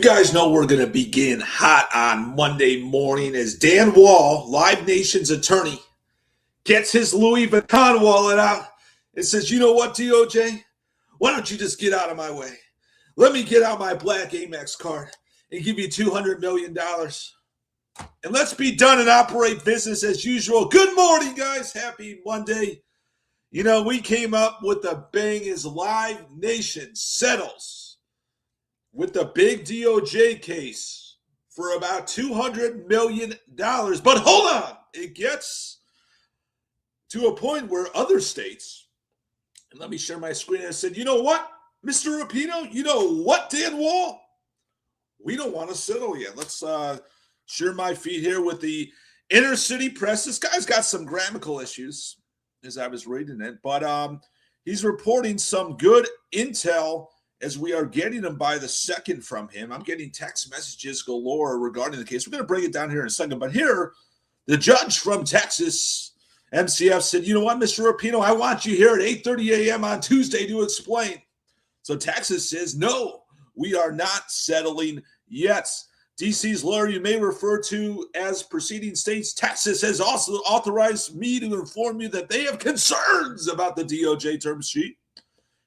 guys know we're going to begin hot on Monday morning as Dan Wall, Live Nation's attorney, gets his Louis Vuitton wallet out and says, you know what, DOJ? Why don't you just get out of my way? Let me get out my black Amex card and give you $200 million. And let's be done and operate business as usual. Good morning, guys. Happy Monday. You know, we came up with a bang as Live Nation settles with the big DOJ case for about $200 million. But hold on, it gets to a point where other states, and let me share my screen, and said, you know what, Mr. Rapino, you know what, Dan Wall? We don't want to settle yet. Let's share my feed here with the Inner City Press. This guy's got some grammatical issues as I was reading it, but he's reporting some good intel as we are getting them by the second from him. I'm getting text messages galore regarding the case. We're going to break it down here in a second. But here, the judge from Texas, MCF, said, you know what, Mr. Rapino, I want you here at 8:30 a.m. on Tuesday to explain. So Texas says, no, we are not settling yet. DC's lawyer you may refer to as preceding states. Texas has also authorized me to inform you that they have concerns about the DOJ term sheet,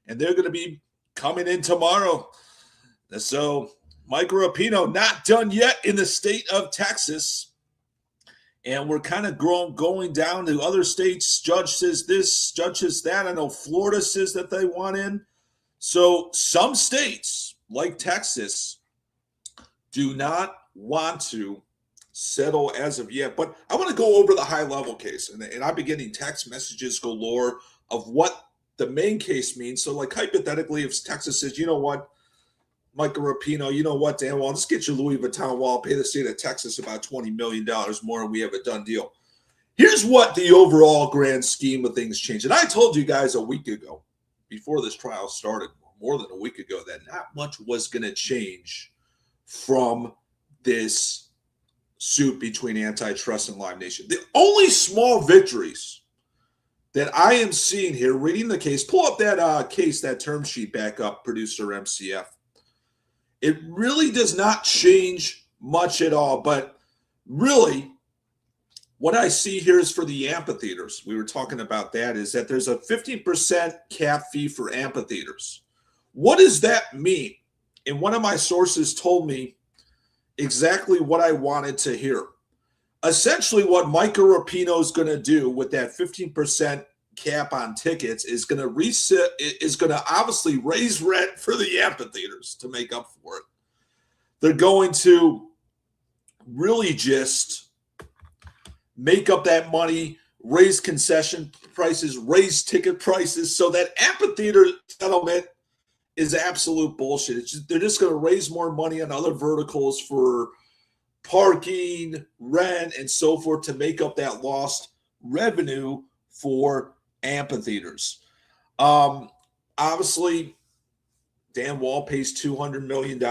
and they're going to be coming in tomorrow. So Mike Rapino not done yet in the state of Texas. And we're kind of going down to other states. Judge says this, judge says that. I know Florida says that they want in. So some states, like Texas, do not want to settle as of yet. But I want to go over the high-level case. And I've been getting text messages galore of what the main case means. So, like, hypothetically, if Texas says, you know what, Michael Rapino, you know what, Dan Wall, let's get your Louis Vuitton wall, pay the state of Texas about $20 million more, and we have a done deal. Here's what the overall grand scheme of things changed. And I told you guys a week ago, before this trial started, more than a week ago, that not much was going to change from this suit between Antitrust and Live Nation. The only small victories that I am seeing here, reading the case, pull up that case, that term sheet back up, producer MCF. It really does not change much at all, but really what I see here is for the amphitheaters. We were talking about that, is that there's a 15% cap fee for amphitheaters. What does that mean? And one of my sources told me exactly what I wanted to hear. Essentially, what Micah Rapino is going to do with that 15% cap on tickets is going to obviously raise rent for the amphitheaters to make up for it. They're going to really just make up that money, raise concession prices, raise ticket prices, so that amphitheater settlement is absolute bullshit. They're just going to raise more money on other verticals for parking, rent, and so forth to make up that lost revenue for amphitheaters. Obviously, Dan Wall pays $200 million.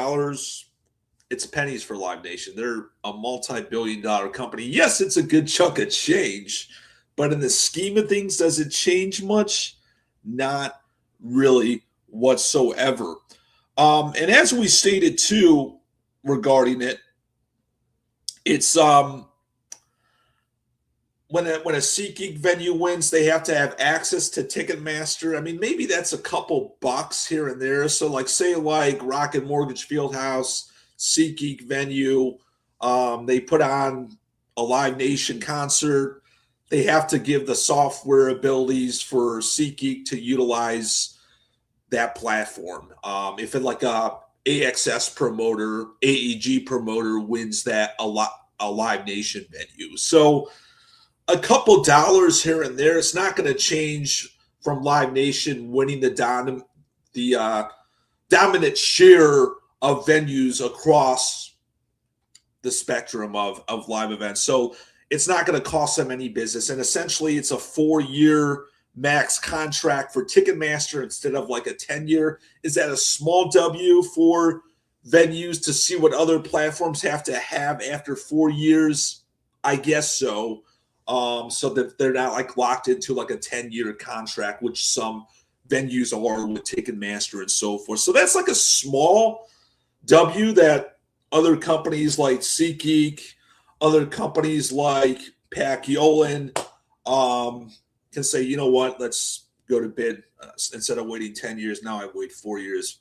It's pennies for Live Nation. They're a multi-billion-dollar company. Yes, it's a good chunk of change, but in the scheme of things, does it change much? Not really whatsoever. And as we stated too regarding it, it's when a SeatGeek venue wins, they have to have access to Ticketmaster. I mean, maybe that's a couple bucks here and there. So, like, say, like Rocket Mortgage Fieldhouse, SeatGeek venue, they put on a Live Nation concert. They have to give the software abilities for SeatGeek to utilize that platform. If it like a AXS promoter, AEG promoter wins that a Live Nation venue. So a couple dollars here and there, it's not going to change from Live Nation winning the dominant share of venues across the spectrum of live events. So it's not going to cost them any business. And essentially it's a 4-year max contract for Ticketmaster instead of like a 10-year. Is that a small W for venues to see what other platforms have to have after 4 years? I guess so. So that they're not like locked into like a 10-year contract, which some venues are with Ticketmaster and so forth. So that's like a small W that other companies like SeatGeek, other companies like Paciolan can say, you know what, let's go to bid instead of waiting 10 years. Now I wait 4 years,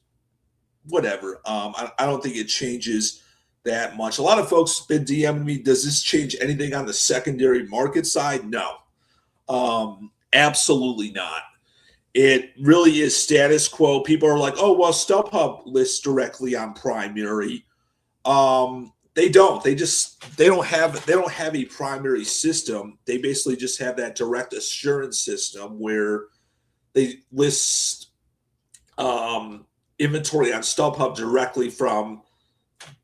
whatever. I don't think it changes that much. A lot of folks been DMing me, does this change anything on the secondary market side? No, absolutely not. It really is status quo. People are like, oh, well, StubHub lists directly on primary. They don't. They don't have a primary system. They basically just have that direct assurance system where they list inventory on StubHub directly from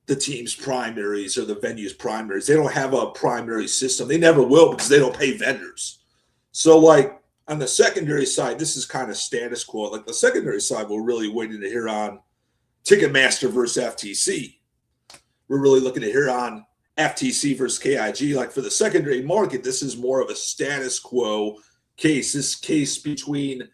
the team's primaries or the venue's primaries. They don't have a primary system. They never will because they don't pay vendors. So, like, on the secondary side, this is kind of status quo. Like, the secondary side, we're really waiting to hear on Ticketmaster versus FTC. We're really looking to hear on FTC versus KIG. Like, for the secondary market, this is more of a status quo case. This case between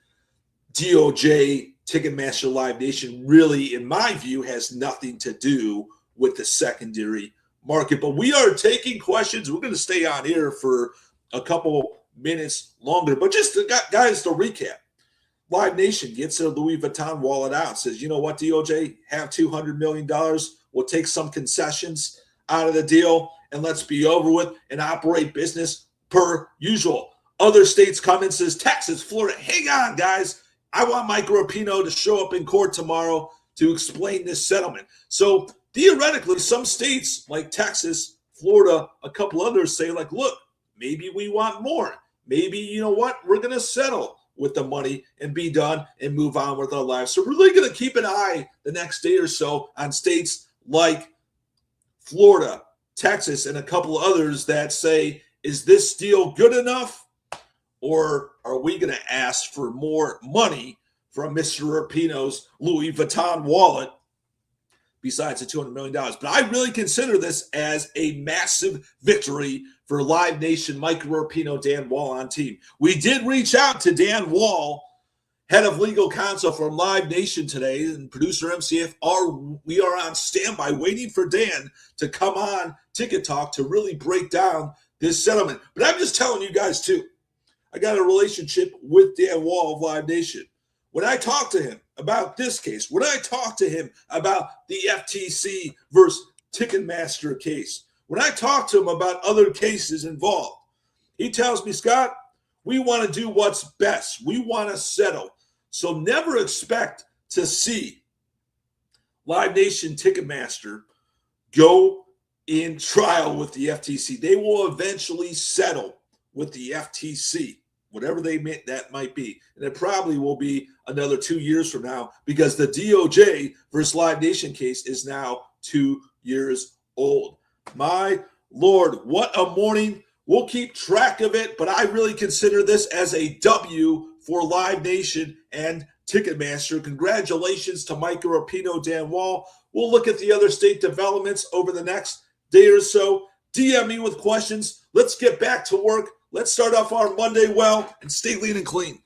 DOJ, Ticketmaster, Live Nation really, in my view, has nothing to do with the secondary market. But we are taking questions. We're going to stay on here for a couple minutes longer. But just guys, to recap, Live Nation gets their Louis Vuitton wallet out, says, you know what, DOJ, have $200 million. We'll take some concessions out of the deal, and let's be over with and operate business per usual. Other states come and says, Texas, Florida, hang on, guys. I want Mike Rapino to show up in court tomorrow to explain this settlement. So theoretically, some states like Texas, Florida, a couple others say, like, look, maybe we want more. Maybe, you know what, we're going to settle with the money and be done and move on with our lives. So we're really going to keep an eye the next day or so on states like Florida, Texas, and a couple others that say, is this deal good enough? Or are we going to ask for more money from Mr. Rapino's Louis Vuitton wallet besides the $200 million? But I really consider this as a massive victory for Live Nation, Mike Rapino, Dan Wall on team. We did reach out to Dan Wall, head of legal counsel from Live Nation today, and producer MCF. We are on standby waiting for Dan to come on Ticket Talk to really break down this settlement. But I'm just telling you guys, too, I got a relationship with Dan Wall of Live Nation. When I talk to him about this case, when I talk to him about the FTC versus Ticketmaster case, when I talk to him about other cases involved, he tells me, Scott, we want to do what's best. We want to settle. So never expect to see Live Nation, Ticketmaster go in trial with the FTC. They will eventually settle with the FTC, whatever that might be. And it probably will be another 2 years from now because the DOJ versus Live Nation case is now 2 years old. My Lord, what a morning. We'll keep track of it, but I really consider this as a W for Live Nation and Ticketmaster. Congratulations to Mike Rapino, Dan Wall. We'll look at the other state developments over the next day or so. DM me with questions. Let's get back to work. Let's start off our Monday well and stay lean and clean.